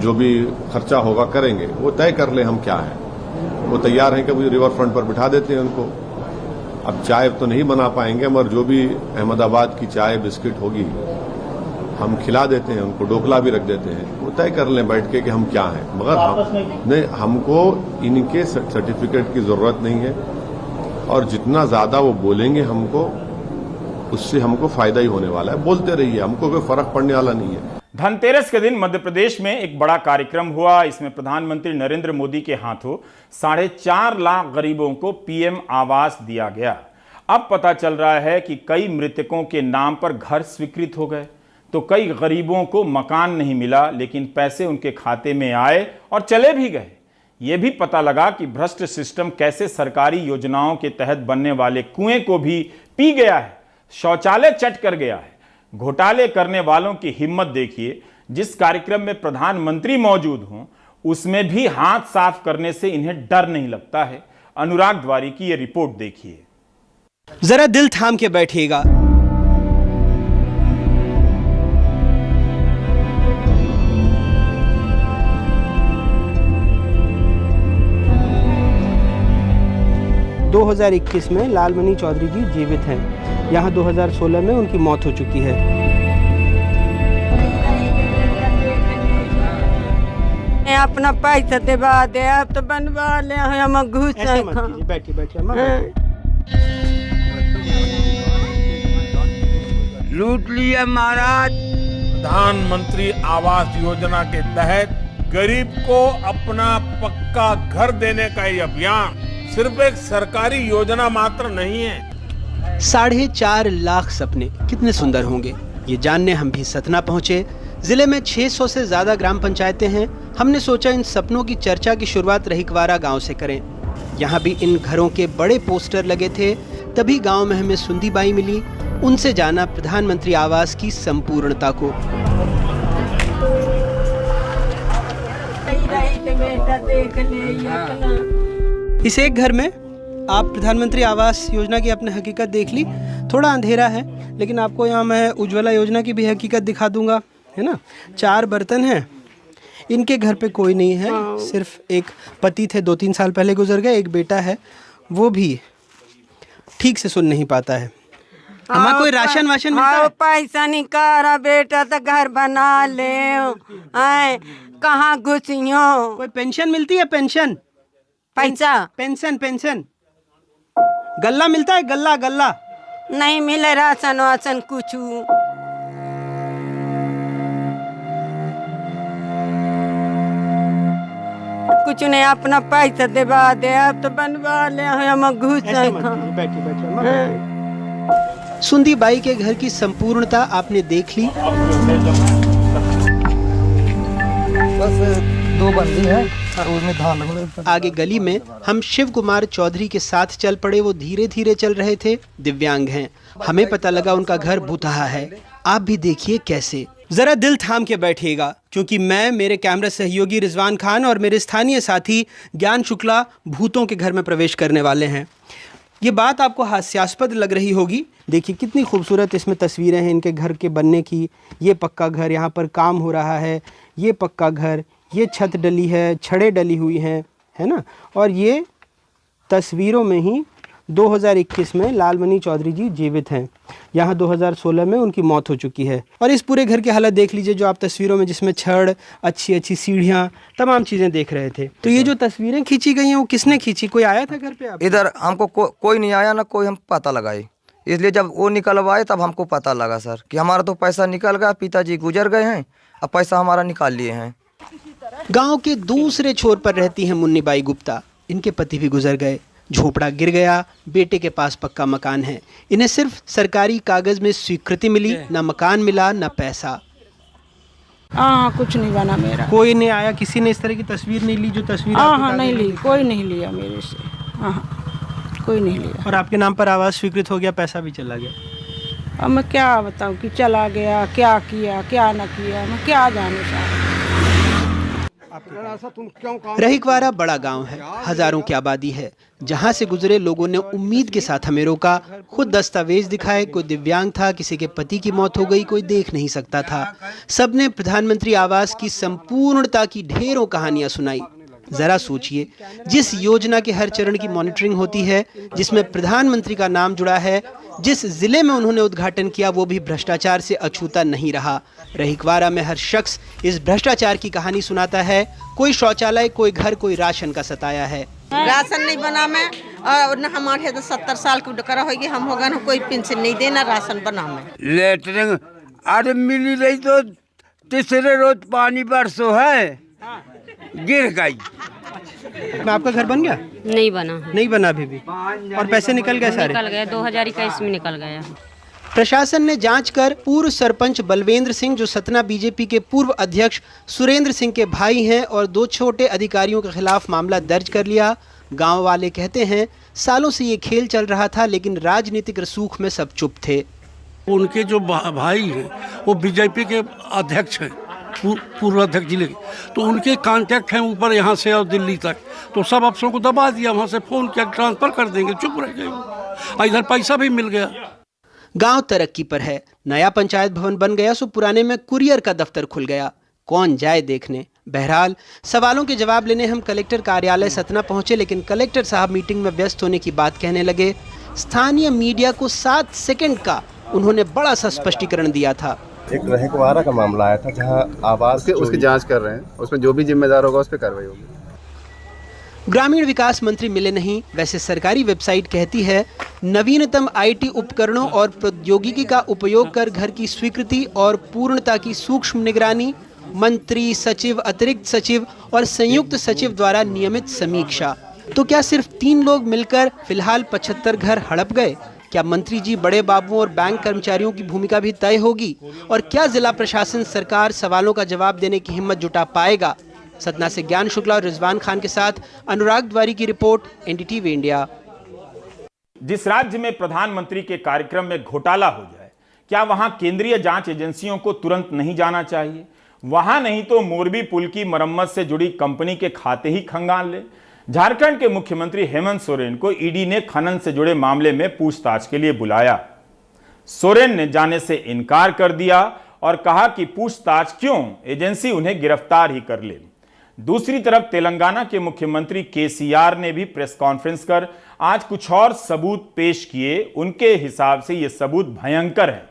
जो भी खर्चा होगा करेंगे, वो तय कर ले हम क्या है। वो तैयार हैं कि वो रिवर फ्रंट पर बिठा देते हैं उनको। अब चाय तो नहीं बना पाएंगे, मगर जो भी अहमदाबाद की चाय बिस्किट होगी हम खिला देते हैं उनको, डोकला भी रख देते हैं। वो तय कर लें बैठ के कि हम क्या हैं। मगर हमको इनके सर्टिफिकेट की जरूरत नहीं है, और जितना ज्यादा वो बोलेंगे हमको, उससे हमको फायदा ही होने वाला है। बोलते रहिए, हमको कोई फर्क पड़ने वाला नहीं है। धनतेरस के दिन मध्य प्रदेश में एक बड़ा कार्यक्रम हुआ। इसमें प्रधानमंत्री नरेंद्र मोदी के हाथों 4.5 लाख गरीबों को पीएम आवास दिया गया। अब पता चल रहा है कि कई मृतकों के नाम पर घर स्वीकृत हो गए, तो कई गरीबों को मकान नहीं मिला, लेकिन पैसे उनके खाते में आए और चले भी गए। ये भी पता लगा कि भ्रष्ट सिस्टम कैसे सरकारी योजनाओं के तहत बनने वाले कुएं को भी पी गया है, शौचालय चट कर गया है। घोटाले करने वालों की हिम्मत देखिए। जिस कार्यक्रम में प्रधानमंत्री मौजूद हों, उसमें भी हाथ साफ करने से इन्हें डर नहीं लगता है। अनुराग द्वारी की ये रिपोर्ट देखिए। जरा दिल थाम के बैठिएगा। – 2021 में लालमणि चौधरी जी जीवित हैं। यहाँ 2016 में उनकी मौत हो चुकी है। अपना पैसा देवा दे, अब तो बनवा ले हम घुस बैठिए लूट लिया महाराज। प्रधानमंत्री आवास योजना के तहत गरीब को अपना पक्का घर देने का ये अभियान सिर्फ एक सरकारी योजना मात्र नहीं है। 4.5 लाख सपने कितने सुंदर होंगे, ये जानने हम भी सतना पहुंचे। जिले में 600 से ज्यादा ग्राम पंचायतें हैं। हमने सोचा इन सपनों की चर्चा की शुरुआत रहीकवारा गांव से करें। यहाँ भी इन घरों के बड़े पोस्टर लगे थे। तभी गांव में हमें सुंदी बाई मिली। उनसे जाना प्रधानमंत्री आवास की संपूर्णता को। इस एक घर में आप प्रधानमंत्री आवास योजना की अपनी हकीकत देख ली। थोड़ा अंधेरा है, लेकिन आपको यहाँ मैं उज्ज्वला योजना की भी हकीकत दिखा दूंगा, है ना। 4 बर्तन हैं। इनके घर पे कोई नहीं है, सिर्फ एक पति थे, 2-3 साल पहले गुजर गए। एक बेटा है, वो भी ठीक से सुन नहीं पाता है। हमारा कोई राशन वाशन मिलता है? पैसा निकाला बेटा तो घर बना ले। कहाँ घुसियो? कोई पेंशन मिलती है? पेंशन पेंशन गल्ला मिलता है? गल्ला नहीं मिले। राशन वाशन कुछ नहीं। अपना पैसा देवा दे, अब तो बनवा ले हम घुस। सुंदी बाई के घर की संपूर्णता आपने देख ली। बस 2 बंदी है और उसमें धान। आगे गली में हम शिव कुमार चौधरी के साथ चल पड़े। वो धीरे धीरे चल रहे थे, दिव्यांग हैं। हमें पता लगा उनका घर भूतहा है। आप भी देखिए कैसे। जरा दिल थाम के बैठिएगा, क्योंकि मैं, मेरे कैमरा सहयोगी रिजवान खान और मेरे स्थानीय साथी ज्ञान शुक्ला भूतों के घर में प्रवेश करने वाले हैं। ये बात आपको हास्यास्पद लग रही होगी। देखिए कितनी खूबसूरत इसमें तस्वीरें हैं इनके घर के बनने की। ये पक्का घर, यहाँ पर काम हो रहा है। ये पक्का घर, ये छत डली है, छड़ें डली हुई हैं, है ना। और ये तस्वीरों में ही 2021 में लालमणि चौधरी जी जीवित हैं। यहाँ 2016 में उनकी मौत हो चुकी है। और इस पूरे घर की हालत देख लीजिए जो आप तस्वीरों में, जिसमें छड़, अच्छी सीढ़ियाँ, तमाम चीज़ें देख रहे थे। तो ये जो तस्वीरें खींची गई हैं वो किसने खींची? कोई आया था घर पे? इधर हमको कोई नहीं आया ना, कोई हम पता लगाए। इसलिए जब वो निकलवाए तब हमको पता लगा सर कि हमारा तो पैसा निकल गया, पिताजी गुजर गए हैं, अब पैसा हमारा निकाल लिए हैं। गांव के दूसरे छोर पर रहती हैं मुन्नी बाई गुप्ता। इनके पति भी गुजर गए। झोपड़ा गिर गया, बेटे के पास पक्का मकान है। इन्हें सिर्फ सरकारी कागज में स्वीकृति मिली, ना मकान मिला, ना पैसा। कुछ नहीं बना मेरा। कोई नहीं आया? किसी ने इस तरह की तस्वीर नहीं ली जो तस्वीर? नहीं ली, कोई नहीं लिया मेरे से। कोई नहीं लिया। और आपके नाम पर आवास स्वीकृत हो गया, पैसा भी चला गया। अब मैं क्या बताऊं कि चला गया, क्या किया, क्या न किया, मैं क्या जानूं साहब। रहीकवारा बड़ा गांव है, हजारों की आबादी है। जहां से गुजरे लोगों ने उम्मीद के साथ हमें रोका। खुद दस्तावेज दिखाए। कोई दिव्यांग था, किसी के पति की मौत हो गई, कोई देख नहीं सकता था। सबने प्रधानमंत्री आवास की संपूर्णता की ढेरों कहानियां सुनाई। जरा सोचिए, जिस योजना के हर चरण की मॉनिटरिंग होती है, जिसमें प्रधानमंत्री का नाम जुड़ा है, जिस जिले में उन्होंने उद्घाटन किया, वो भी भ्रष्टाचार से अछूता नहीं रहा। रहीकवारा में हर शख्स इस भ्रष्टाचार की कहानी सुनाता है। कोई शौचालय, कोई घर, कोई राशन का सताया है। राशन नहीं बना मैं, और न हमारे तो 70 साल की डकरा होगी, हम होगा ना कोई पेंशन नहीं देना, राशन बना मैं। लेटरिंग अरे मिली रही तो तीसरे रोज पानी बरसो है, गिर गई। आपका घर बन गया? नहीं बना। नहीं बना अभी भी। और पैसे निकल गए सारे? निकल गए, 2021 में निकल गया। प्रशासन ने जांच कर पूर्व सरपंच बलवेंद्र सिंह, जो सतना बीजेपी के पूर्व अध्यक्ष सुरेंद्र सिंह के भाई हैं, और 2 छोटे अधिकारियों के खिलाफ मामला दर्ज कर लिया। गांव वाले कहते हैं सालों से ये खेल चल रहा था, लेकिन राजनीतिक रसूख में सब चुप थे। उनके जो भाई हैं वो बीजेपी के अध्यक्ष हैं, पूर्व अध्यक्ष जिले के, तो उनके कांटेक्ट हैं ऊपर यहाँ से और दिल्ली तक, तो सब अफसरों को दबा दिया, वहाँ से फोन किया ट्रांसफर कर देंगे, चुप रह गए। इधर पैसा भी मिल गया। गांव तरक्की पर है, नया पंचायत भवन बन गया, सो पुराने में कुरियर का दफ्तर खुल गया। कौन जाए देखने। बहरहाल सवालों के जवाब लेने हम कलेक्टर कार्यालय सतना पहुंचे, लेकिन कलेक्टर साहब मीटिंग में व्यस्त होने की बात कहने लगे। स्थानीय मीडिया को 7 सेकंड का उन्होंने बड़ा सा स्पष्टीकरण दिया था। एक रहकवारा का मामला आया था जहां आवास उसकी जांच कर रहे हैं, उसमें जो भी जिम्मेदार होगा उस पर कार्रवाई होगी। ग्रामीण विकास मंत्री मिले नहीं। वैसे सरकारी वेबसाइट कहती है नवीनतम IT उपकरणों और प्रौद्योगिकी का उपयोग कर घर की स्वीकृति और पूर्णता की सूक्ष्म निगरानी, मंत्री, सचिव, अतिरिक्त सचिव और संयुक्त सचिव द्वारा नियमित समीक्षा। तो क्या सिर्फ 3 लोग मिलकर फिलहाल 75 घर हड़प गए? क्या मंत्री जी, बड़े बाबुओं और बैंक कर्मचारियों की भूमिका भी तय होगी? और क्या जिला प्रशासन सरकार सवालों का जवाब देने की हिम्मत जुटा पाएगा? सतना से ज्ञान शुक्ला और रिजवान खान के साथ अनुराग द्वारी की रिपोर्ट, NDTV इंडिया। जिस राज्य में प्रधानमंत्री के कार्यक्रम में घोटाला हो जाए, क्या वहां केंद्रीय जांच एजेंसियों को तुरंत नहीं जाना चाहिए? वहां नहीं तो मोरबी पुल की मरम्मत से जुड़ी कंपनी के खाते ही खंगाल ले। झारखंड के मुख्यमंत्री हेमंत सोरेन को ईडी ने खनन से जुड़े मामले में पूछताछ के लिए बुलाया। सोरेन ने जाने से इनकार कर दिया और कहा कि पूछताछ क्यों, एजेंसी उन्हें गिरफ्तार ही कर ले। दूसरी तरफ तेलंगाना के मुख्यमंत्री KCR ने भी प्रेस कॉन्फ्रेंस कर आज कुछ और सबूत पेश किए। उनके हिसाब से ये सबूत भयंकर है।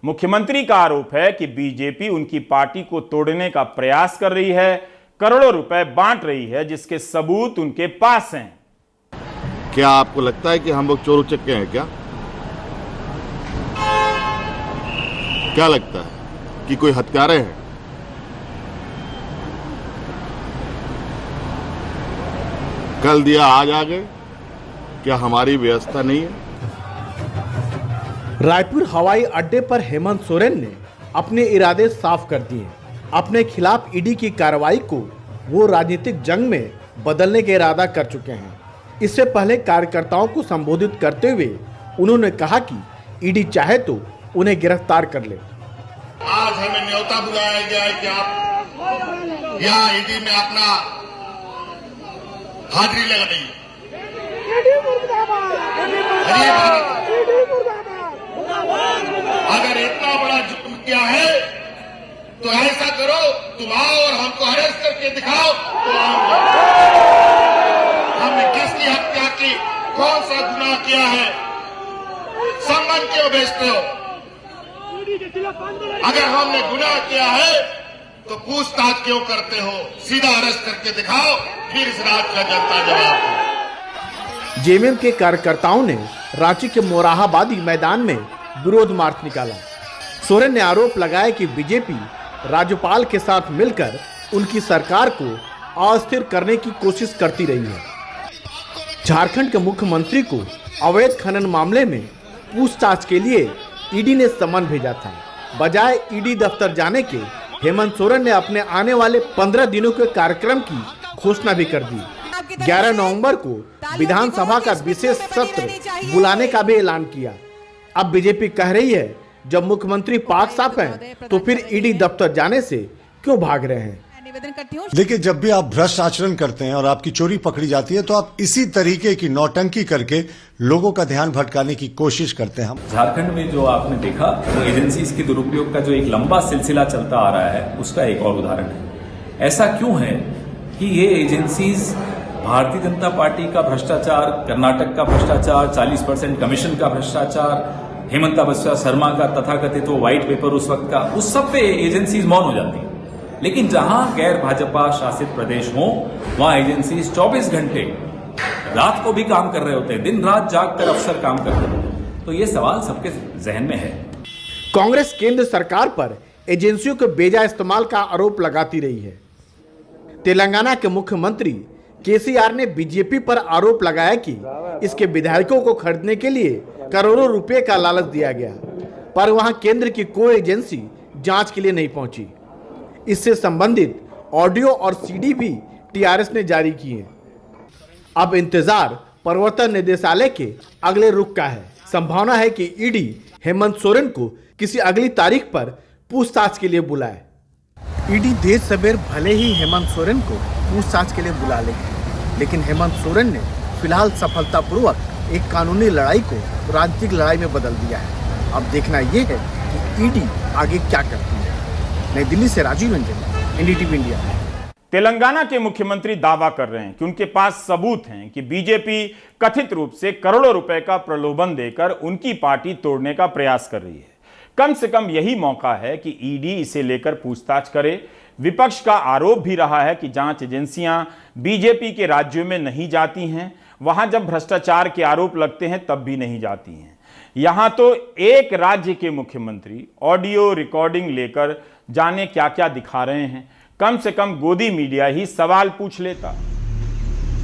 मुख्यमंत्री का आरोप है कि बीजेपी उनकी पार्टी को तोड़ने का प्रयास कर रही है, करोड़ों रुपए बांट रही है, जिसके सबूत उनके पास हैं। क्या आपको लगता है कि हम लोग चोर उचक्के हैं क्या लगता है कि कोई हत्यारे हैं? कल दिया आज आ गए, क्या हमारी व्यवस्था नहीं है? रायपुर हवाई अड्डे पर हेमंत सोरेन ने अपने इरादे साफ कर दिए। अपने खिलाफ ईडी की कार्रवाई को वो राजनीतिक जंग में बदलने का इरादा कर चुके हैं। इससे पहले कार्यकर्ताओं को संबोधित करते हुए उन्होंने कहा कि ईडी चाहे तो उन्हें गिरफ्तार कर ले। आज हमें न्योता बुलाया गया है कि आप यहाँ ईडी में अपना हाजिरी लगाइए। अगर इतना बड़ा जुर्म किया है तो ऐसा करो, तुम आओ और हमको अरेस्ट करके दिखाओ तो हमने किसकी हत्या की, कौन सा गुनाह किया है, सम्मान क्यों बेचते हो? अगर हमने गुनाह किया है तो पूछताछ क्यों करते हो? सीधा अरेस्ट करके दिखाओ, फिर इस रात का जनता जवाब। जेएमएम के कार्यकर्ताओं ने रांची के मोरहाबादी मैदान में विरोध मार्च निकाला। सोरेन ने आरोप लगाया कि बीजेपी राज्यपाल के साथ मिलकर उनकी सरकार को अस्थिर करने की कोशिश करती रही है। झारखंड के मुख्यमंत्री को अवैध खनन मामले में पूछताछ के लिए ईडी ने समन भेजा था। बजाय ईडी दफ्तर जाने के हेमंत सोरेन ने अपने आने वाले 15 दिनों के कार्यक्रम की घोषणा भी कर दी। 11 नवंबर को विधानसभा का विशेष सत्र बुलाने का भी ऐलान किया। अब बीजेपी कह रही है जब मुख्यमंत्री पाक साफ हैं तो फिर ईडी दफ्तर जाने से क्यों भाग रहे हैं? देखिए, जब भी आप भ्रष्ट आचरण करते हैं और आपकी चोरी पकड़ी जाती है तो आप इसी तरीके की नौटंकी करके लोगों का ध्यान भटकाने की कोशिश करते हैं। हम झारखंड में जो आपने देखा वो एजेंसीज के दुरुपयोग का जो एक लंबा सिलसिला चलता आ रहा है उसका एक और उदाहरण है। ऐसा क्यों है कि ये एजेंसीज भारतीय जनता पार्टी का भ्रष्टाचार, कर्नाटक का भ्रष्टाचार, 40% कमीशन का भ्रष्टाचार, हेमंता बिस्वा शर्मा का तथाकथित वो व्हाइट पेपर उस वक्त का, उस सब पे एजेंसीज मौन हो जाती है। लेकिन जहां गैर भाजपा शासित प्रदेश हो वहां एजेंसीज 24 घंटे रात को भी काम कर रहे होते हैं, दिन रात जाग कर अफसर काम कर रहे होते हैं। तो ये सवाल सबके जहन में है। कांग्रेस केंद्र सरकार पर एजेंसियों के बेजा इस्तेमाल का आरोप लगाती रही है। तेलंगाना के मुख्यमंत्री केसीआर ने बीजेपी पर आरोप लगाया कि इसके विधायकों को खरीदने के लिए करोड़ों रुपए का लालच दिया गया, पर वहां केंद्र की कोई एजेंसी जांच के लिए नहीं पहुंची। इससे संबंधित ऑडियो और सीडी भी टीआरएस ने जारी किए। अब इंतजार प्रवर्तन निदेशालय के अगले रुख का है। संभावना है कि ईडी हेमंत सोरेन को किसी अगली तारीख पर पूछताछ के लिए बुलाए। ईडी देर सवेर भले ही हेमंत सोरेन को पूछताछ के लिए बुला लेगी, लेकिन हेमंत सोरेन ने फिलहाल सफलतापूर्वक एक कानूनी लड़ाई को राजनीतिक लड़ाई में बदल दिया है। अब देखना यह है कि ईडी आगे क्या करती है। नई दिल्ली से राजीव रंजन, एनडीटीवी इंडिया। तेलंगाना के मुख्यमंत्री दावा कर रहे हैं कि उनके पास सबूत हैं कि बीजेपी कथित रूप से करोड़ों रुपए का प्रलोभन देकर उनकी पार्टी तोड़ने का प्रयास कर रही है। कम से कम यही मौका है कि ईडी इसे लेकर पूछताछ करे। विपक्ष का आरोप भी रहा है कि जांच एजेंसियां बीजेपी के राज्यों में नहीं जाती हैं, वहां जब भ्रष्टाचार के आरोप लगते हैं तब भी नहीं जाती हैं। यहां तो एक राज्य के मुख्यमंत्री ऑडियो रिकॉर्डिंग लेकर जाने क्या क्या दिखा रहे हैं। कम से कम गोदी मीडिया ही सवाल पूछ लेता।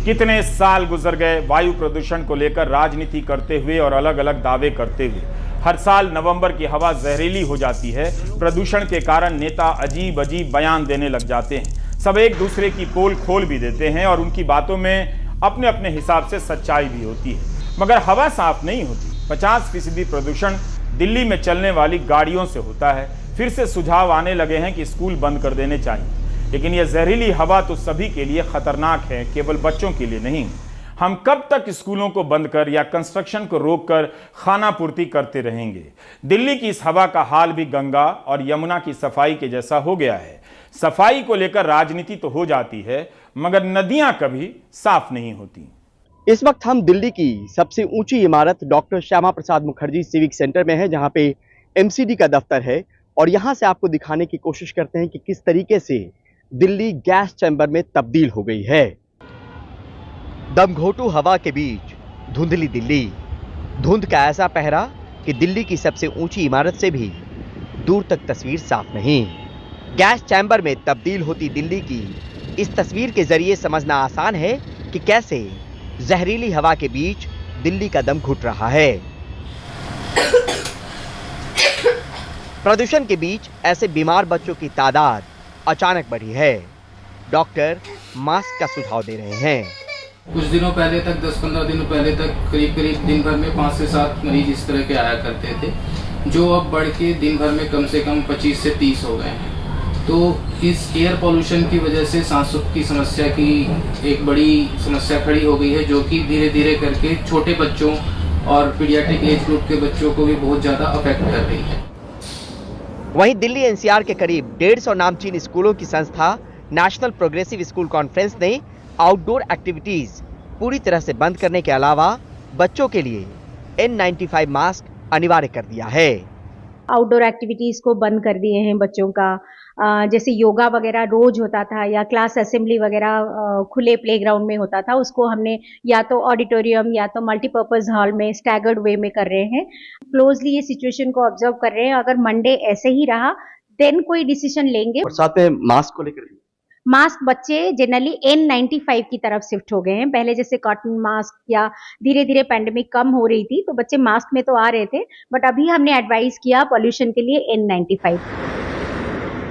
कितने साल गुजर गए वायु प्रदूषण को लेकर राजनीति करते हुए और अलग अलग दावे करते हुए। हर साल नवंबर की हवा जहरीली हो जाती है। प्रदूषण के कारण नेता अजीब अजीब बयान देने लग जाते हैं। सब एक दूसरे की पोल खोल भी देते हैं और उनकी बातों में अपने अपने हिसाब से सच्चाई भी होती है, मगर हवा साफ नहीं होती। 50% प्रदूषण दिल्ली में चलने वाली गाड़ियों से होता है। फिर से सुझाव आने लगे हैं कि स्कूल बंद कर देने चाहिए, लेकिन यह जहरीली हवा तो सभी के लिए खतरनाक है, केवल बच्चों के लिए नहीं। हम कब तक स्कूलों को बंद कर या कंस्ट्रक्शन को रोककर खाना पूर्ति करते रहेंगे? दिल्ली की इस हवा का हाल भी गंगा और यमुना की सफाई के जैसा हो गया है। सफाई को लेकर राजनीति तो हो जाती है, मगर नदियां कभी साफ नहीं होती। इस वक्त हम दिल्ली की सबसे ऊंची इमारत doctor Shyama Prasad Mukherjee civic centre में है, जहां पे एमसीडी का दफ्तर है, और यहां से आपको दिखाने की कोशिश करते हैं कि किस तरीके से दिल्ली गैस चैम्बर में तब्दील हो गई है। दमघोटू हवा के बीच धुंधली दिल्ली, धुंध का ऐसा पहरा कि दिल्ली की सबसे ऊंची इमारत से भी दूर तक तस्वीर साफ नहीं। गैस चैम्बर में तब्दील होती दिल्ली की इस तस्वीर के जरिए समझना आसान है कि कैसे जहरीली हवा के बीच दिल्ली का दम घुट रहा है। प्रदूषण के बीच ऐसे बीमार बच्चों की तादाद अचानक बढ़ी है। डॉक्टर मास्क का सुझाव दे रहे हैं। कुछ दिनों पहले तक 10-15 दिनों पहले तक करीब दिन भर में 5 से 7 मरीज इस तरह के आया करते थे, जो अब बढ़ के दिन भर में कम से कम 25 से 30 हो गए हैं। तो इस एयर पोल्यूशन की वजह से सांसों की समस्या की एक बड़ी समस्या खड़ी हो गई है, जो कि धीरे धीरे करके छोटे बच्चों और पीडियाट्रिक एज ग्रुप के बच्चों को भी बहुत ज़्यादा अफेक्ट कर रही है। वहीं दिल्ली एनसीआर के करीब 150 नामचीन स्कूलों की संस्था नेशनल प्रोग्रेसिव स्कूल कॉन्फ्रेंस ने आउटडोर एक्टिविटीज पूरी तरह से बंद करने के अलावा बच्चों के लिए N95 मास्क अनिवार्य कर दिया है। आउटडोर एक्टिविटीज को बंद कर दिए हैं बच्चों का, जैसे योगा वगैरह रोज होता था या क्लास असेंबली वगैरह खुले प्लेग्राउंड में होता था, उसको हमने या तो ऑडिटोरियम या तो मल्टीपर्पज हॉल में स्टैगर्ड वे में कर रहे हैं। क्लोजली ये सिचुएशन को ऑब्जर्व कर रहे हैं। अगर मंडे ऐसे ही रहा देन कोई डिसीजन लेंगे। और साथ में मास्क को लेकर मास्क बच्चे जनरली N95 की तरफ शिफ्ट हो गए हैं। पहले जैसे कॉटन मास्क या धीरे धीरे पैंडेमिक कम हो रही थी तो बच्चे मास्क में तो आ रहे थे, बट अभी हमने एडवाइस किया पॉल्यूशन के लिए N95।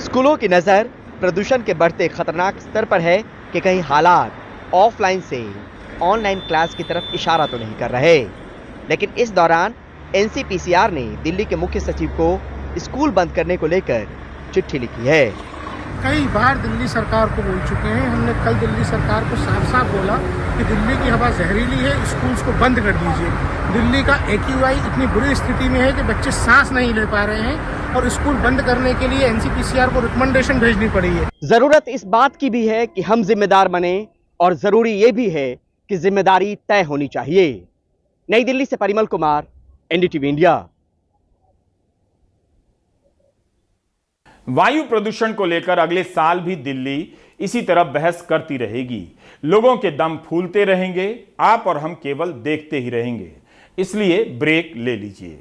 स्कूलों की नजर प्रदूषण के बढ़ते खतरनाक स्तर पर है कि कहीं हालात ऑफलाइन से ऑनलाइन क्लास की तरफ इशारा तो नहीं कर रहे। लेकिन इस दौरान एनसीपीसीआर ने दिल्ली के मुख्य सचिव को स्कूल बंद करने को लेकर चिट्ठी लिखी है। कई बार दिल्ली सरकार को बोल चुके हैं। हमने कल दिल्ली सरकार को साफ साफ बोला कि दिल्ली की हवा जहरीली है, स्कूल्स को बंद कर दीजिए। दिल्ली का AQI इतनी बुरी स्थिति में है कि बच्चे सांस नहीं ले पा रहे हैं और स्कूल बंद करने के लिए एनसीपीसीआर को रिकमेंडेशन भेजनी पड़ी है। जरूरत इस बात की भी है कि हम जिम्मेदार बने और जरूरी ये भी है कि जिम्मेदारी तय होनी चाहिए। नई दिल्ली से परिमल कुमार, एनडीटीवी इंडिया। वायु प्रदूषण को लेकर अगले साल भी दिल्ली इसी तरह बहस करती रहेगी। लोगों के दम फूलते रहेंगे, आप और हम केवल देखते ही रहेंगे। इसलिए ब्रेक ले लीजिए।